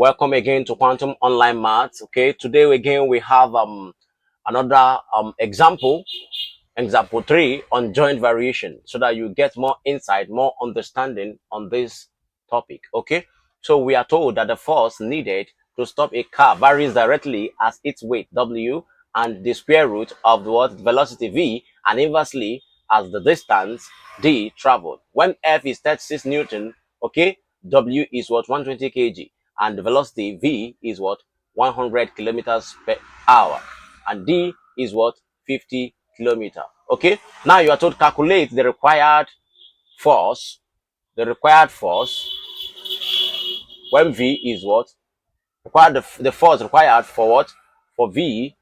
Welcome again to Quantum Online Maths. Okay, today again we have another example 3 on joint variation, so that you get more insight, more understanding on this topic. Okay, so we are told that the force needed to stop a car varies directly as its weight W and the square root of the what velocity V, and inversely as the distance D traveled. When F is 36 Newton, okay, W is what 120 kg, and the velocity V is what 100 kilometers per hour, and D is what 50 kilometer. Okay, now you are told calculate the required force, when V is what required, the force required for what, for V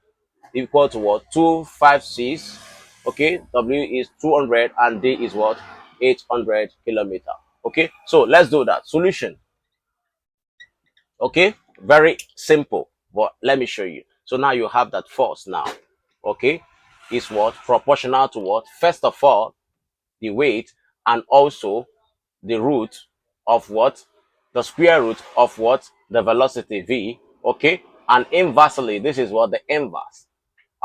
equal to what, 256. Okay, W is 200 and D is what, 800 kilometer. Okay, so let's do that. Solution. Okay, very simple, but let me show you. So now you have that force now. Okay, is what proportional to what, first of all, the weight, and also the root of what, the square root of what, the velocity V. Okay, and inversely, this is what the inverse,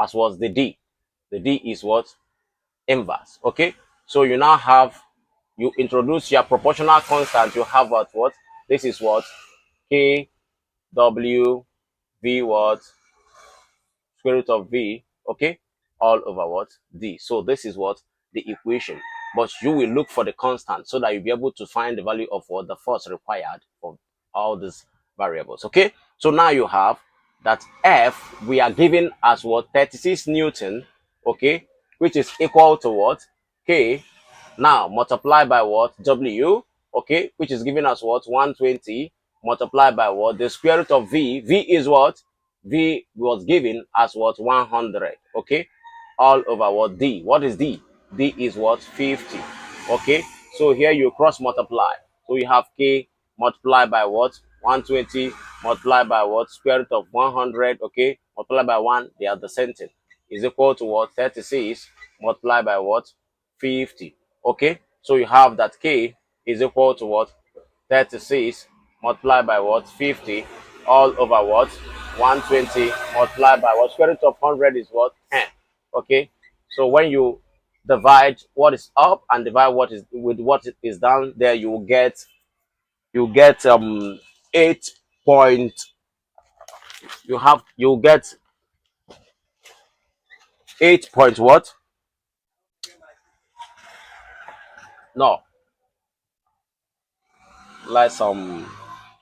as was the D. The D is what, inverse. Okay, so you now have, you introduce your proportional constant. You have what, this is what, K W V what, square root of V, okay, all over what, D. So this is what, the equation. But you will look for the constant so that you'll be able to find the value of what, the force required for all these variables. Okay, so now you have that F we are given as what, 36 Newton, okay, which is equal to what, K, now multiply by what, W, okay, which is given as what, 120, multiplied by what, the square root of V. V is what, V was given as what, 100. Okay, all over what, D. What is D? D is what, 50. Okay, so here you cross multiply. So you have K multiplied by what, 120, multiplied by what, square root of 100. Okay, multiplied by 1, they are the same thing, is equal to what, 36 multiplied by what, 50. Okay, so you have that K is equal to what, 36 multiplied by what, 50, all over what, 120 multiplied by what, square root of 100 is what, 10. Okay, so when you divide what is up and divide what is with what is down, there you get 8 point, you get 8 point what, no, let's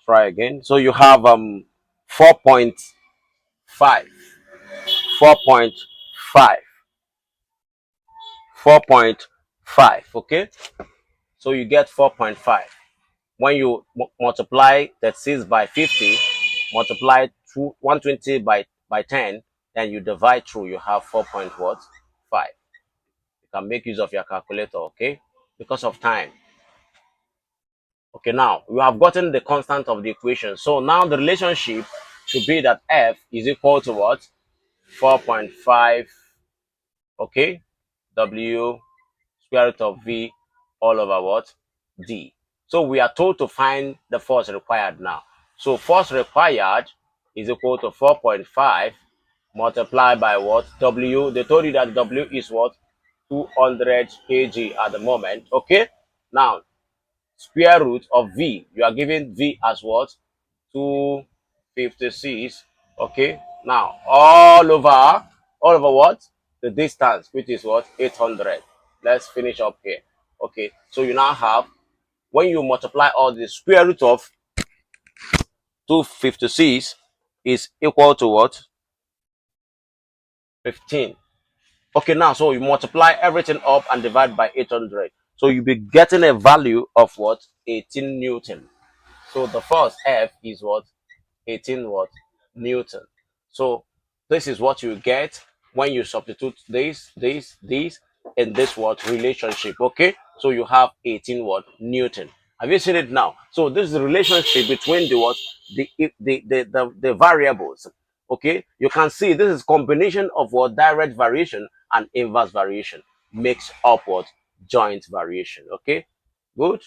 try again. So you have 4.5, 4.5, 4.5. Okay, so you get 4.5. When you multiply that 6 by 50, multiply 120 by 10, then you divide through, you have 4.5. You can make use of your calculator. Okay, because of time. Okay, now you have gotten the constant of the equation. So now the relationship should be that F is equal to what, 4.5, okay, W square root of V all over what, D. So we are told to find the force required now. So force required is equal to 4.5 multiplied by what, W. They told you that W is what, 200 kg at the moment. Okay, now square root of V, you are given V as what, 256. Okay, now all over what, the distance, which is what, 800. Let's finish up here. Okay, so you now have, when you multiply all the square root of 256 is equal to what, 15. Okay, now so you multiply everything up and divide by 800, so you'll be getting a value of what, 18 Newton. So the first F is what, 18 what, Newton. So this is what you get when you substitute this in this what, relationship. Okay, so you have 18 what, Newton. Have you seen it now? So this is the relationship between the what, the variables. Okay, you can see this is combination of what, direct variation and inverse variation makes up what, joint variation. Okay, good.